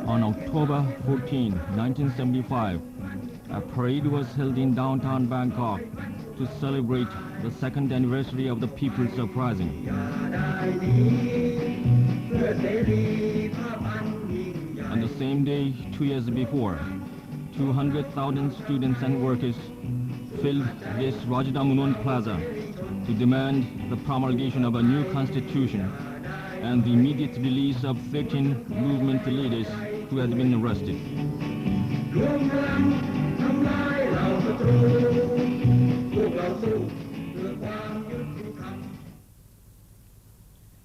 On October 14, 1975, a parade was held in downtown Bangkok to celebrate the second anniversary of the People's Uprising. On the same day, 2 years before, 200,000 students and workers filled this Rajadamnoon Plaza to demand the promulgation of a new constitution and the immediate release of 13 movement leaders who had been arrested.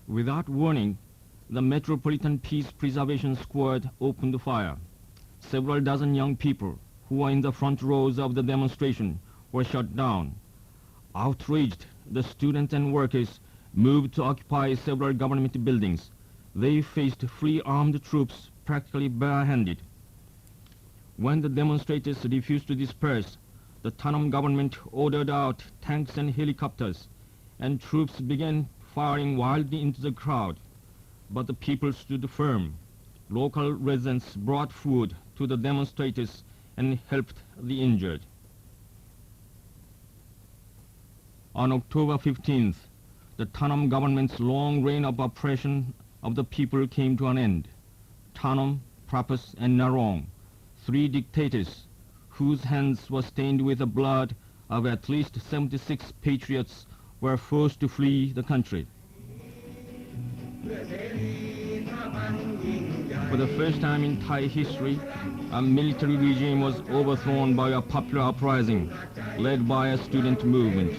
Without warning, the Metropolitan Peace Preservation Squad opened fire. Several dozen young people who were in the front rows of the demonstration were shot down. Outraged, the students and workers moved to occupy several government buildings. They faced free armed troops practically barehanded. When the demonstrators refused to disperse, the Tanam government ordered out tanks and helicopters, and troops began firing wildly into the crowd. But the people stood firm. Local residents brought food to the demonstrators and helped the injured. On October 15th, the Tanam government's long reign of oppression of the people came to an end. Tanam, Prapas, and Narong, 3 dictators whose hands were stained with the blood of at least 76 patriots, were forced to flee the country. For the first time in Thai history, a military regime was overthrown by a popular uprising led by a student movement.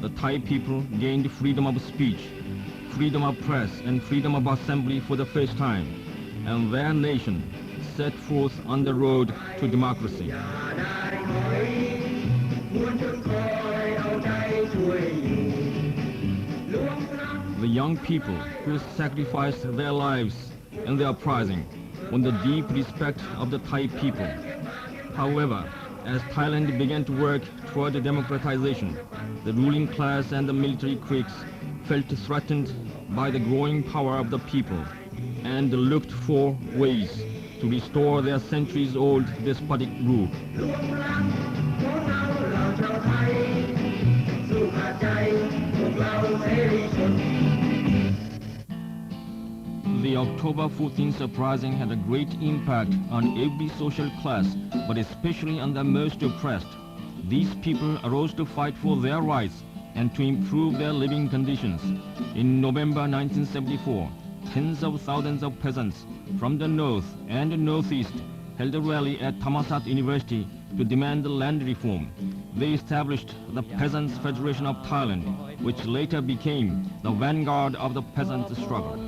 The Thai people gained freedom of speech, freedom of press, and freedom of assembly for the first time, and their nation set forth on the road to democracy. The young people who sacrificed their lives in the uprising won the deep respect of the Thai people. However, as Thailand began to work toward democratization, the ruling class and the military cliques felt threatened by the growing power of the people and looked for ways to restore their centuries-old despotic rule. The October 14th uprising had a great impact on every social class, but especially on the most oppressed. These people arose to fight for their rights and to improve their living conditions. In November 1974, tens of thousands of peasants from the north and northeast held a rally at Thammasat University to demand the land reform. They established the Peasants' Federation of Thailand, which later became the vanguard of the peasants' struggle.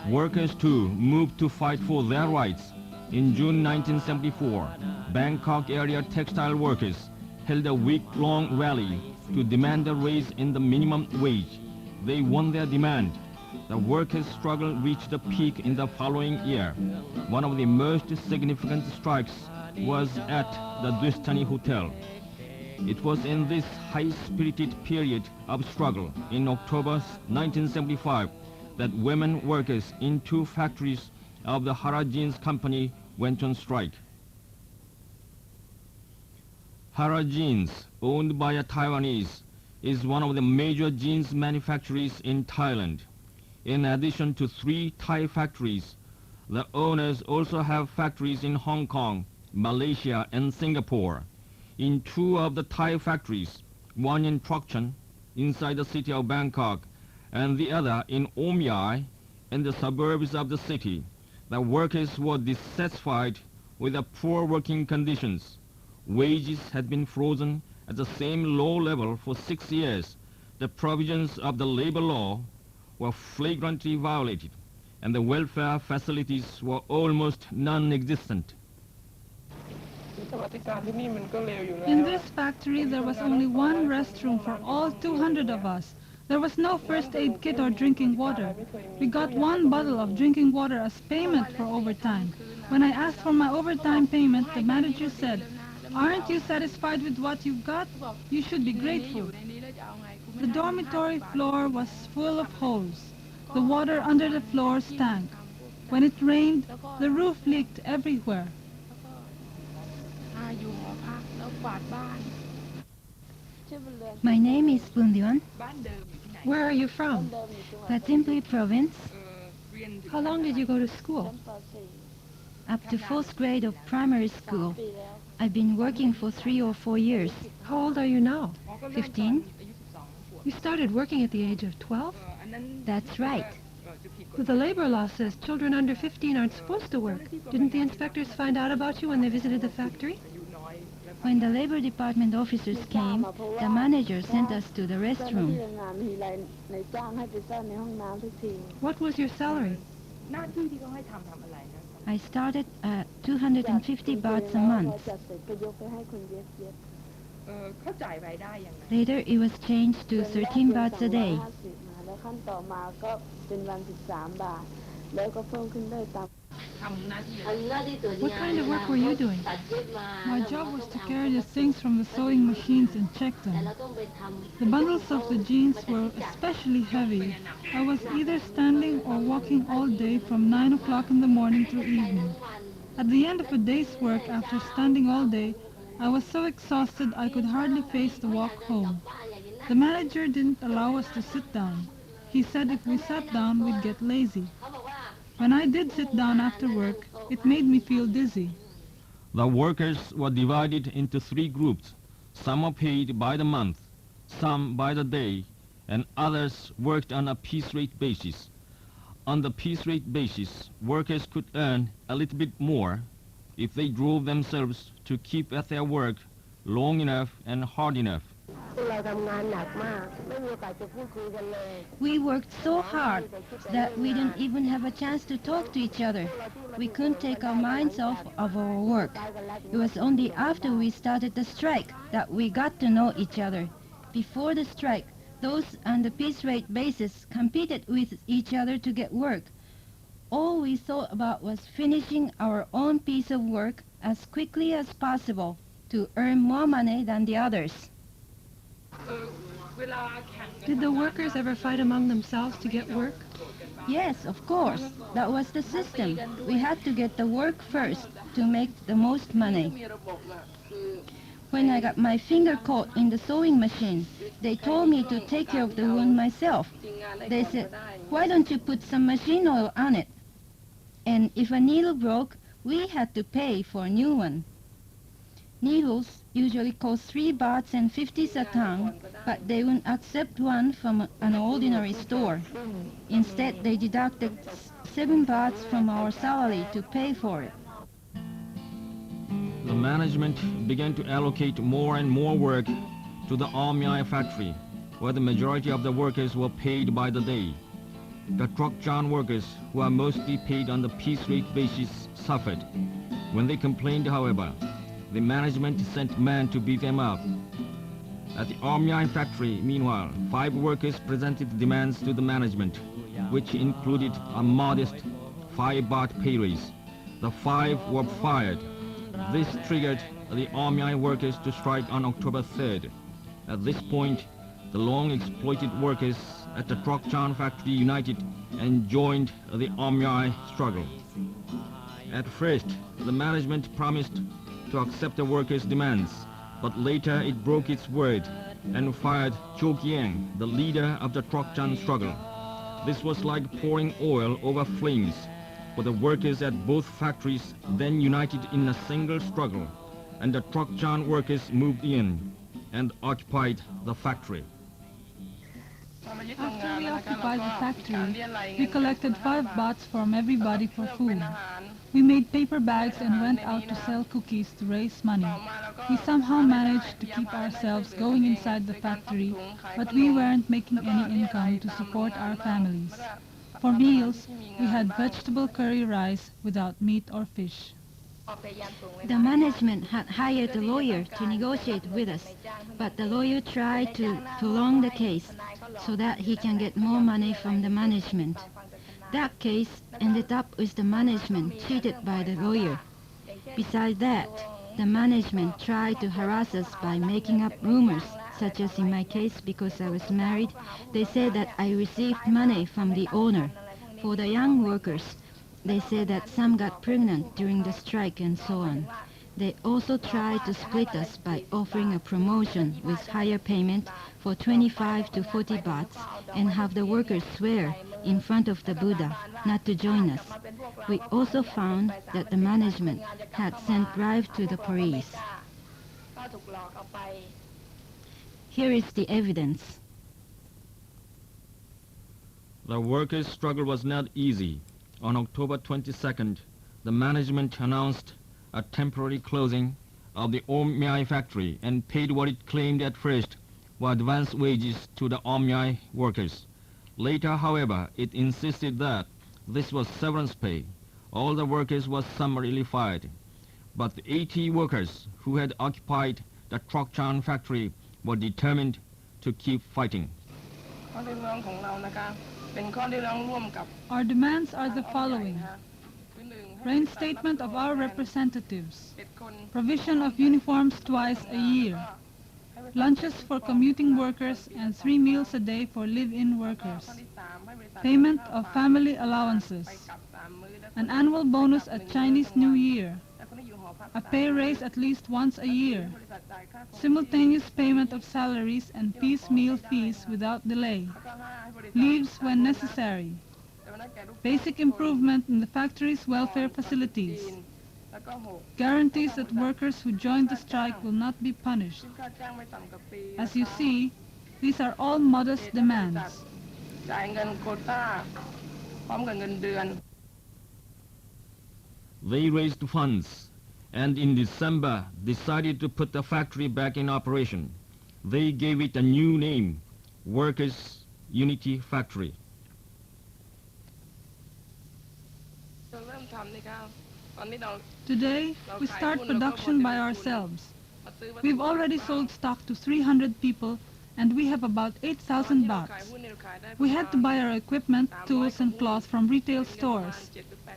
Workers too moved to fight for their rights. In June 1974, Bangkok area textile workers held a week-long rally to demand a raise in the minimum wage. They won their demand. The workers' struggle reached a peak in the following year. One of the most significant strikes was at the Dustani Hotel. It was in this high-spirited period of struggle in October 1975 that women workers in 2 factories of the Hara Jeans Company went on strike. Hara Jeans, owned by a Taiwanese, is one of the major jeans manufacturers in Thailand. In addition to 3 Thai factories, the owners also have factories in Hong Kong, Malaysia, and Singapore. In 2 of the Thai factories, one in Trokchen, inside the city of Bangkok, and the other in Omyai, in the suburbs of the city, the workers were dissatisfied with the poor working conditions. Wages had been frozen at the same low level for 6 years. The provisions of the labor law were flagrantly violated, and the welfare facilities were almost non-existent. In this factory, there was only one restroom for all 200 of us. There was no first aid kit or drinking water. We got 1 bottle of drinking water as payment for overtime. When I asked for my overtime payment, the manager said, Aren't you satisfied with what you've got? You should be grateful. The dormitory floor was full of holes. The water under the floor stank. When it rained, the roof leaked everywhere. My name is Bundiwan, Where are you from? Patimpli province, How long did you go to school? up to 4th grade of primary school. I've been working for 3 or 4 years. How old are you now? 15? You started working at the age of 12? That's right. But the labor law says children under 15 aren't supposed to work. Didn't the inspectors find out about you when they visited the factory? When the labor department officers came, the manager sent us to the restroom. What was your salary? I started at 250 bahts a month. Later it was changed to 13 bahts a day. What kind of work were you doing? My job was to carry the things from the sewing machines and check them. The bundles of the jeans were especially heavy. I was either standing or walking all day from 9 o'clock in the morning till evening. At the end of a day's work, after standing all day, I was so exhausted I could hardly face the walk home. The manager didn't allow us to sit down. He said if we sat down, we'd get lazy. When I did sit down after work, it made me feel dizzy. The workers were divided into 3 groups. Some were paid by the month, some by the day, and others worked on a piece rate basis. On the piece rate basis, workers could earn a little bit more if they drove themselves to keep at their work long enough and hard enough. We worked so hard that we didn't even have a chance to talk to each other. We couldn't take our minds off of our work. It was only after we started the strike that we got to know each other. Before the strike, those on the piece rate basis competed with each other to get work. All we thought about was finishing our own piece of work as quickly as possible to earn more money than the others. Did the workers ever fight among themselves to get work? Yes, of course. That was the system. We had to get the work first to make the most money. When I got my finger caught in the sewing machine, they told me to take care of the wound myself. They said, "Why don't you put some machine oil on it?" And if a needle broke, we had to pay for a new one. Needles usually cost 3 bahts and 50 satang, but they wouldn't accept one from an ordinary store. Instead, they deducted 7 bahts from our salary to pay for it. The management began to allocate more and more work to the Almyai factory, where the majority of the workers were paid by the day. The Trokchan workers, who are mostly paid on the piece rate basis, suffered. When they complained, however, the management sent men to beat them up. At the Almyai factory, meanwhile, 5 workers presented demands to the management, which included a modest 5 baht pay raise. The 5 were fired. This triggered the Almyai workers to strike on October 3rd. At this point, the long-exploited workers at the Trokchan factory united and joined the Almyai struggle. At first, the management promised to accept the workers' demands, but later it broke its word and fired Cho Kyeng, the leader of the Trokchan struggle. This was like pouring oil over flames, for the workers at both factories then united in a single struggle, and the Trokchan workers moved in and occupied the factory. After we occupied the factory, we collected 5 bahts from everybody for food. We made paper bags and went out to sell cookies to raise money. We somehow managed to keep ourselves going inside the factory, but we weren't making any income to support our families. For meals, we had vegetable curry rice without meat or fish. The management had hired a lawyer to negotiate with us, but the lawyer tried to prolong the case so that he can get more money from the management. That case ended up with the management cheated by the lawyer. Besides that, The management tried to harass us by making up rumors, such as in my case because I was married. They said that I received money from the owner. For the young workers, they said that some got pregnant during the strike and so on. They also tried to split us by offering a promotion with higher payment for 25 to 40 bahts and have the workers swear in front of the Buddha not to join us. We also found that the management had sent bribes to the police. Here is the evidence. The workers' struggle was not easy. On October 22nd, the management announced a temporary closing of the Omyai factory and paid what it claimed at first were advance wages to the Omyai workers. Later, however, it insisted that this was severance pay. All the workers were summarily fired. But the 80 workers who had occupied the Trokchan factory were determined to keep fighting. Our demands are the following. Reinstatement of our representatives. Provision of uniforms twice a year. Lunches for commuting workers and 3 meals a day for live-in workers. Payment of family allowances. An annual bonus at Chinese New Year. A pay raise at least once a year. Simultaneous payment of salaries and piecemeal fees without delay. Leaves when necessary. Basic improvement in the factory's welfare facilities. Guarantees that workers who join the strike will not be punished. As you see, these are all modest demands. They raised funds and in December decided to put the factory back in operation. They gave it a new name, Workers' Unity Factory. Today, we start production by ourselves. We've already sold stock to 300 people and we have about 8,000 bahts. We had to buy our equipment, tools and cloth from retail stores,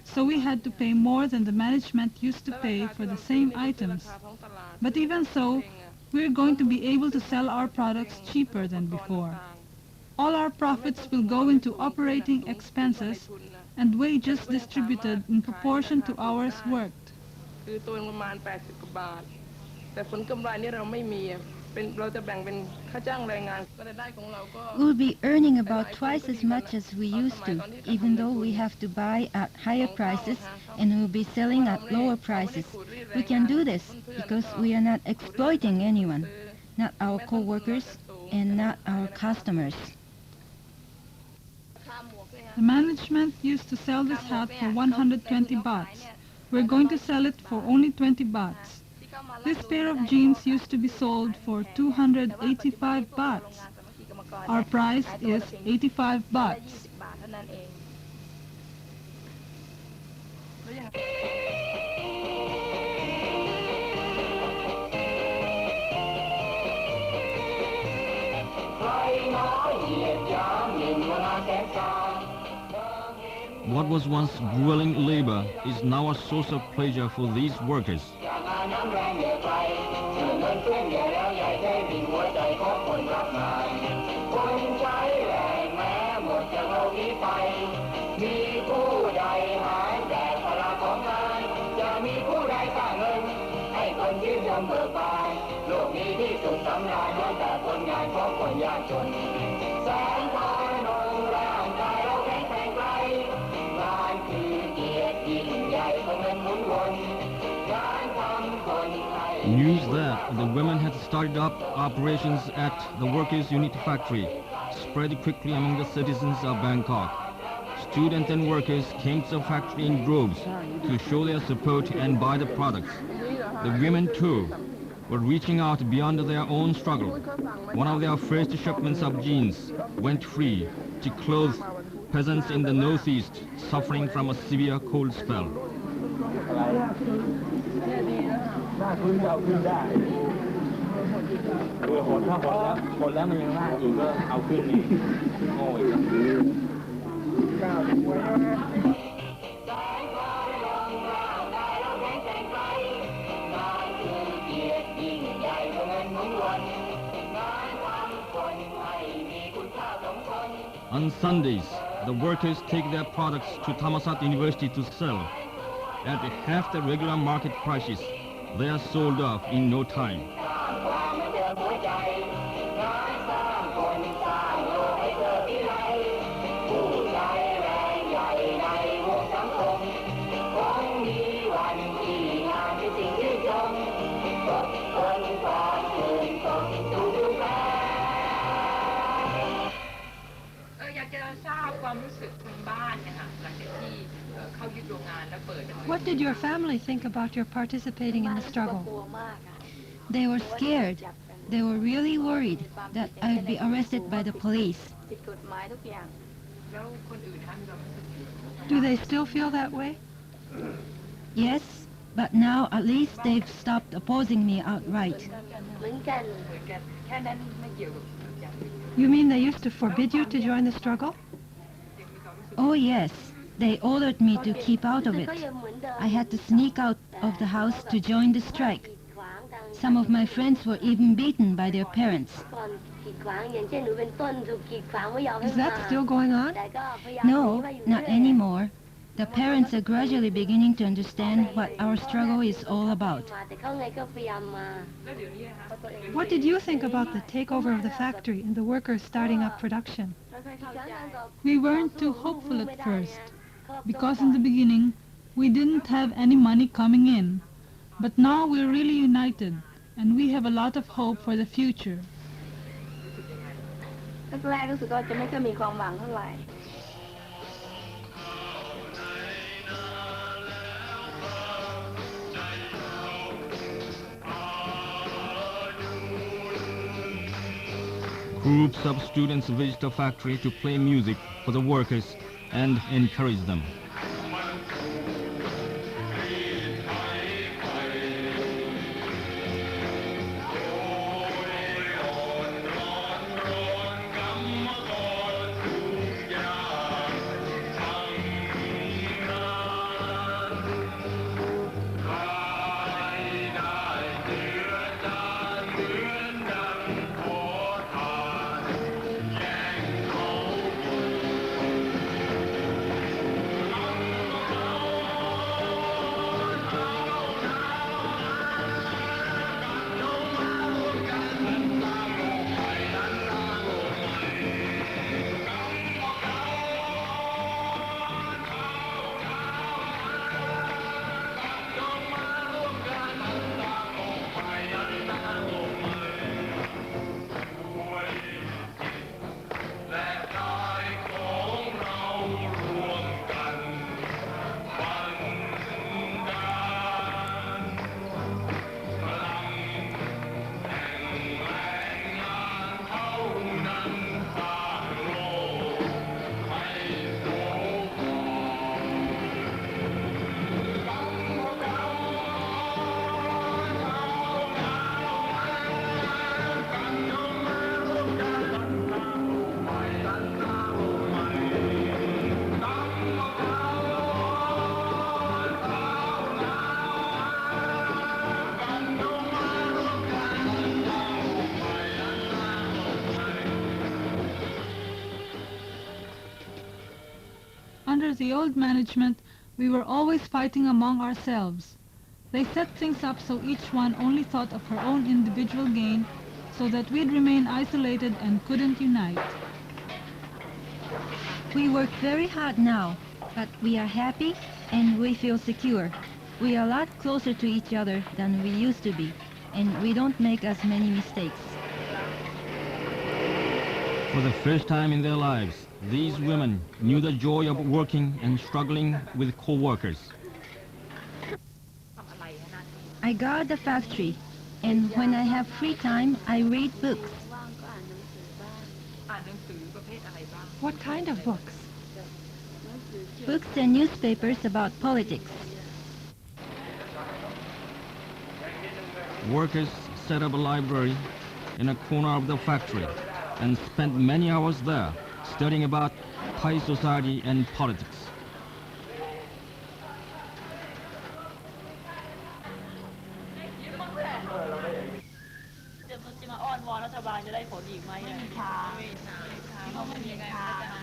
so we had to pay more than the management used to pay for the same items. But even so, we're going to be able to sell our products cheaper than before. All our profits will go into operating expenses and wages distributed in proportion to hours worked. We'll be earning about twice as much as we used to, even though we have to buy at higher prices and we'll be selling at lower prices. We can do this because we are not exploiting anyone, not our co-workers and not our customers. The management used to sell this hat for 120 bahts. We're going to sell it for only 20 bahts. This pair of jeans used to be sold for 285 bahts. Our price is 85 bahts. What was once grueling labor is now a source of pleasure for these workers. News that the women had started up operations at the Workers' Unity Factory spread quickly among the citizens of Bangkok. Students and workers came to the factory in droves to show their support and buy the products. The women, too, were reaching out beyond their own struggle. One of their first shipments of jeans went free to clothe peasants in the northeast suffering from a severe cold spell. แล้วมันยังลากอยู่ก็เอาขึ้นนี่โง่อีก On Sundays, the workers take their products to Thammasat University to sell. At half the regular market prices, they are sold off in no time. What did your family think about your participating in the struggle? They were scared. They were really worried that I would be arrested by the police. Do they still feel that way? Yes, but now at least they've stopped opposing me outright. You mean they used to forbid you to join the struggle? Oh yes, they ordered me to keep out of it. I had to sneak out of the house to join the strike. Some of my friends were even beaten by their parents. Is that still going on? No, not anymore. The parents are gradually beginning to understand what our struggle is all about. What did you think about the takeover of the factory and the workers starting up production? We weren't too hopeful at first, because in the beginning we didn't have any money coming in. But now we're really united, and we have a lot of hope for the future. Groups of students visit the factory to play music for the workers and encourage them. Under the old management, we were always fighting among ourselves. They set things up so each one only thought of her own individual gain, so that we'd remain isolated and couldn't unite. We work very hard now, but we are happy and we feel secure. We are a lot closer to each other than we used to be, and we don't make as many mistakes. For the first time in their lives, these women knew the joy of working and struggling with co-workers. I guard the factory, and when I have free time, I read books. What kind of books? Books and newspapers about politics. Workers set up a library in a corner of the factory and spent many hours there studying about Thai society and politics.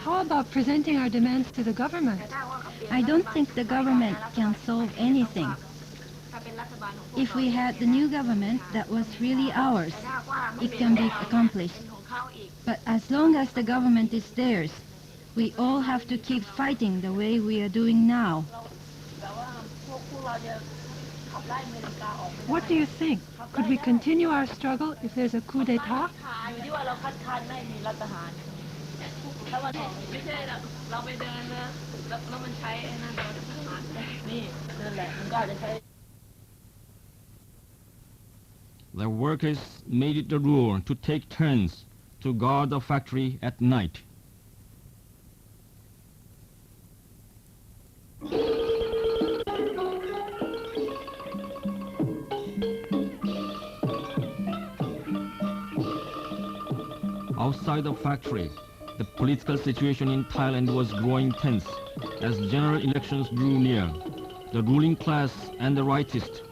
How about presenting our demands to the government? I don't think the government can solve anything. If we had the new government that was really ours, it can be accomplished. But as long as the government is theirs, we all have to keep fighting the way we are doing now. What do you think? Could we continue our struggle if there's a coup d'etat? The workers made it a rule to take turns to guard the factory at night. Outside the factory, the political situation in Thailand was growing tense as general elections drew near. The ruling class and the rightists,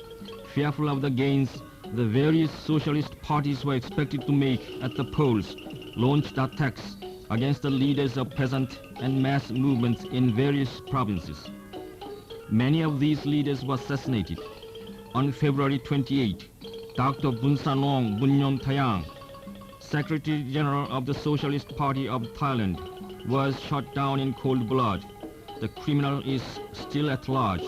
fearful of the gains the various socialist parties were expected to make at the polls, launched attacks against the leaders of peasant and mass movements in various provinces. Many of these leaders were assassinated. On February 28, Dr. Bunsanong Bunyom Thayang, Secretary General of the Socialist Party of Thailand, was shot down in cold blood. The criminal is still at large.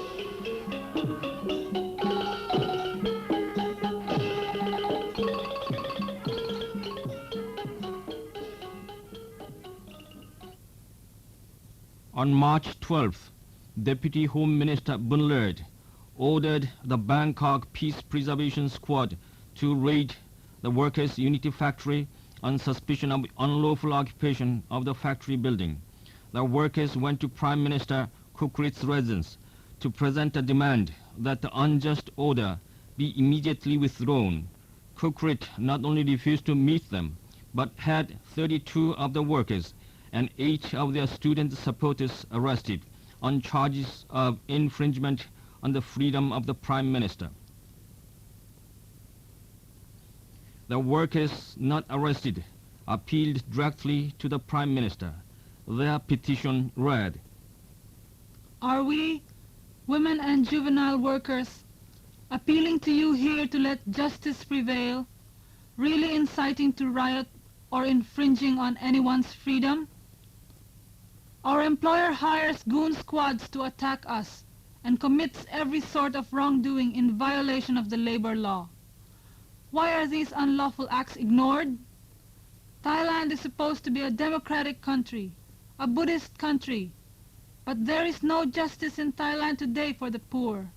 On March 12th, Deputy Home Minister Bunlerd ordered the Bangkok Peace Preservation Squad to raid the Workers' Unity Factory on suspicion of unlawful occupation of the factory building. The workers went to Prime Minister Kukrit's residence to present a demand that the unjust order be immediately withdrawn. Kukrit not only refused to meet them, but had 32 of the workers and 8 of their student supporters arrested on charges of infringement on the freedom of the Prime Minister. The workers not arrested appealed directly to the Prime Minister. Their petition read, Are we, women and juvenile workers, appealing to you here to let justice prevail, really inciting to riot or infringing on anyone's freedom? Our employer hires goon squads to attack us and commits every sort of wrongdoing in violation of the labor law. Why are these unlawful acts ignored? Thailand is supposed to be a democratic country, a Buddhist country, but there is no justice in Thailand today for the poor.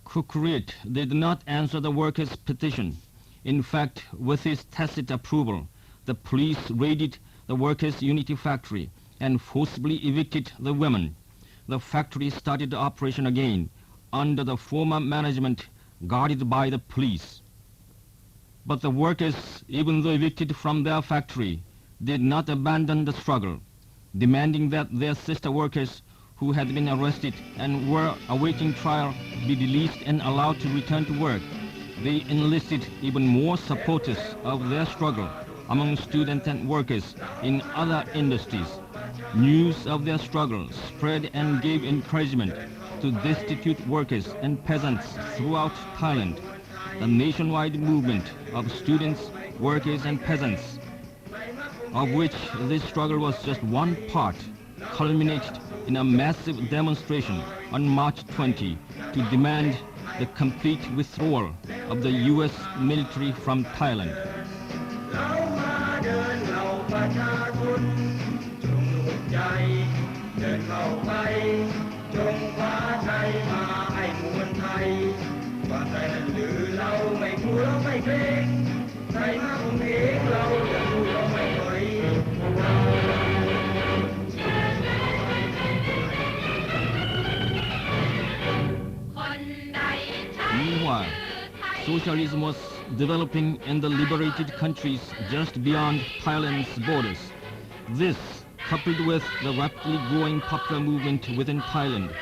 Kukrit did not answer the workers' petition. In fact, with his tacit approval, the police raided the Workers' Unity Factory and forcibly evicted the women. The factory started operation again under the former management guarded by the police. But the workers, even though evicted from their factory, did not abandon the struggle, demanding that their sister workers who had been arrested and were awaiting trial be released and allowed to return to work. They enlisted even more supporters of their struggle among students and workers in other industries. News of their struggle spread and gave encouragement to destitute workers and peasants throughout Thailand. The nationwide movement of students, workers and peasants, of which this struggle was just one part, culminated in a massive demonstration on March 20 to demand the complete withdrawal of the U.S. military from Thailand. Meanwhile, socialism was developing in the liberated countries just beyond Thailand's borders. This, coupled with the rapidly growing popular movement within Thailand,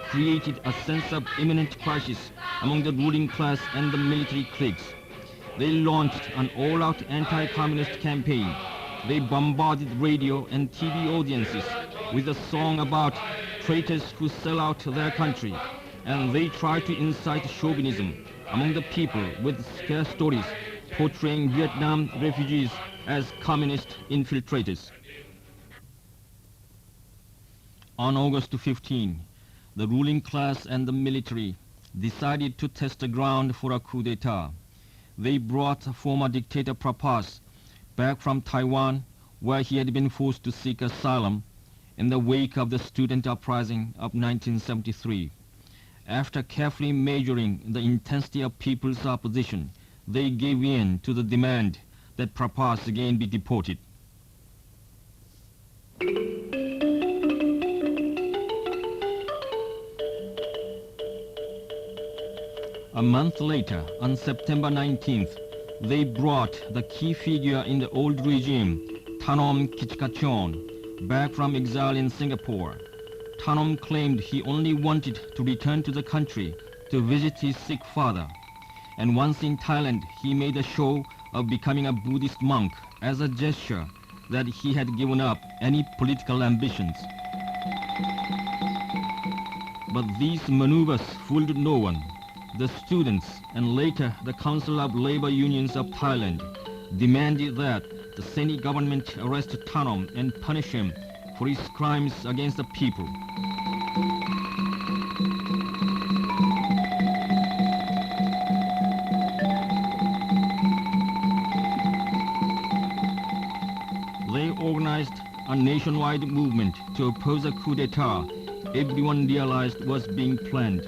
created a sense of imminent crisis among the ruling class and the military cliques. They launched an all-out anti-communist campaign. They bombarded radio and TV audiences with a song about traitors who sell out their country, and they tried to incite chauvinism among the people with scare stories portraying Vietnam refugees as communist infiltrators. On August 15, the ruling class and the military decided to test the ground for a coup d'etat. They brought former dictator Prapas back from Taiwan, where he had been forced to seek asylum in the wake of the student uprising of 1973. After carefully measuring the intensity of people's opposition, they gave in to the demand that Prapas again be deported. A month later, on September 19th, they brought the key figure in the old regime, Thanom Kitchkachorn, back from exile in Singapore. Thanom claimed he only wanted to return to the country to visit his sick father. And once in Thailand, he made a show of becoming a Buddhist monk as a gesture that he had given up any political ambitions. But these maneuvers fooled no one. The students and later the Council of Labor Unions of Thailand demanded that the Seni government arrest Thanom and punish him for his crimes against the people. They organized a nationwide movement to oppose a coup d'etat everyone realized was being planned.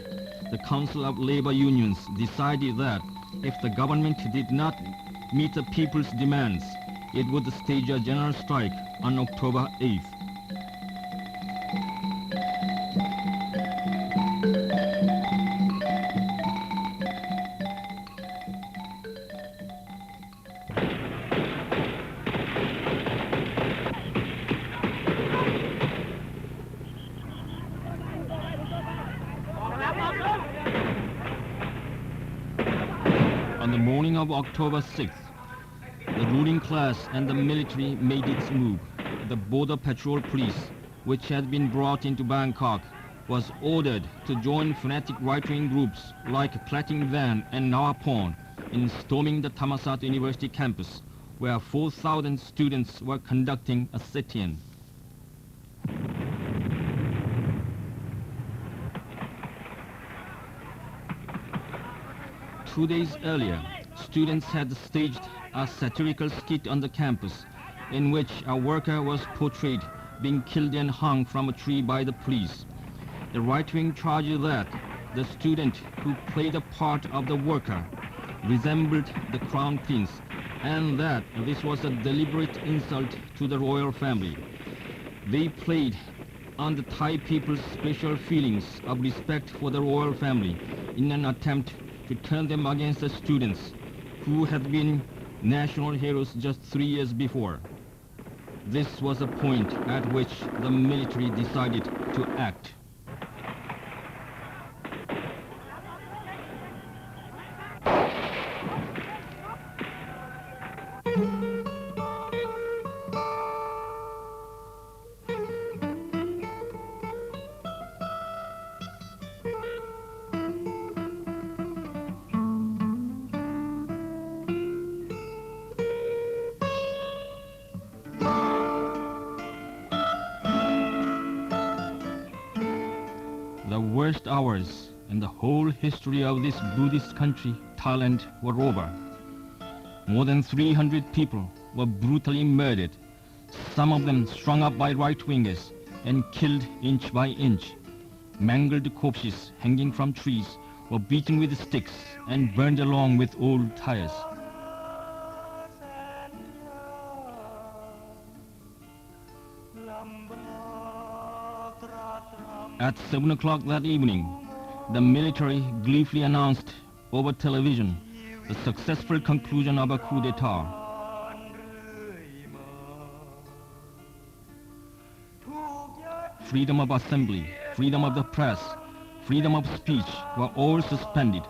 The Council of Labor Unions decided that if the government did not meet the people's demands, it would stage a general strike on October 8th. On the morning of October 6th, the ruling class and the military made its move. The border patrol police, which had been brought into Bangkok, was ordered to join fanatic right-wing groups like Plating Van and Nawapon in storming the Thammasat University campus, where 4,000 students were conducting a sit-in. Two days earlier, students had staged a satirical skit on the campus in which a worker was portrayed being killed and hung from a tree by the police. The right-wing charged that the student who played a part of the worker resembled the crown prince and that this was a deliberate insult to the royal family. They played on the Thai people's special feelings of respect for the royal family in an attempt to turn them against the students who had been national heroes just 3 years before. This was a point at which the military decided to act. The worst hours in the whole history of this Buddhist country, Thailand, were over. More than 300 people were brutally murdered, some of them strung up by right-wingers and killed inch by inch. Mangled corpses hanging from trees were beaten with sticks and burned along with old tires. At 7 o'clock that evening, the military gleefully announced over television the successful conclusion of a coup d'etat. Freedom of assembly, freedom of the press, freedom of speech were all suspended.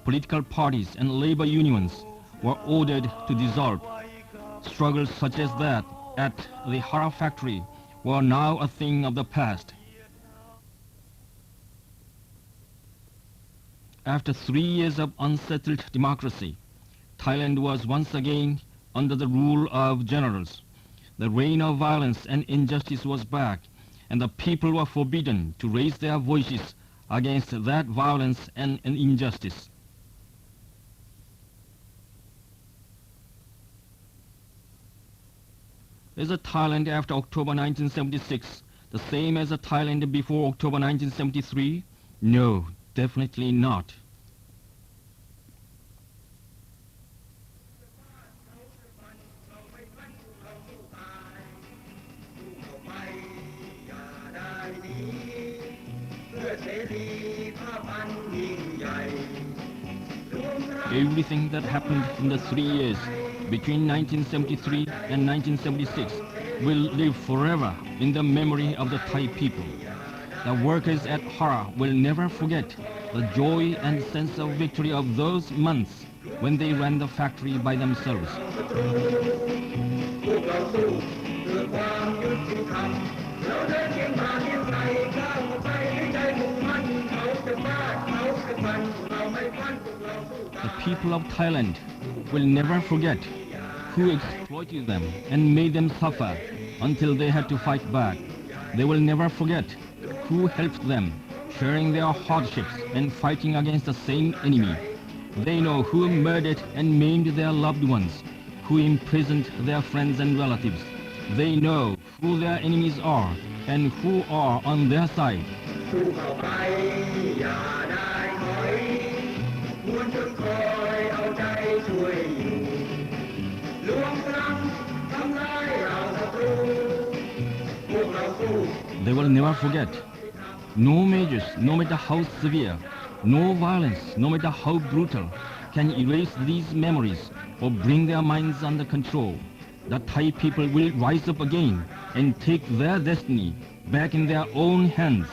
Political parties and labor unions were ordered to dissolve. Struggles such as that at the Hara factory were now a thing of the past. After 3 years of unsettled democracy, Thailand was once again under the rule of generals. The reign of violence and injustice was back, and the people were forbidden to raise their voices against that violence and injustice. Is a Thailand after October 1976 the same as a Thailand before October 1973? No, definitely not. Everything that happened in the 3 years between 1973 and 1976 will live forever in the memory of the Thai people. The workers at Hara will never forget the joy and sense of victory of those months when they ran the factory by themselves. The people of Thailand will never forget who exploited them and made them suffer until they had to fight back. They will never forget who helped them, sharing their hardships and fighting against the same enemy. They know who murdered and maimed their loved ones, who imprisoned their friends and relatives. They know who their enemies are and who are on their side. They will never forget. No measures, no matter how severe, no violence, no matter how brutal, can erase these memories or bring their minds under control. The Thai people will rise up again and take their destiny back in their own hands.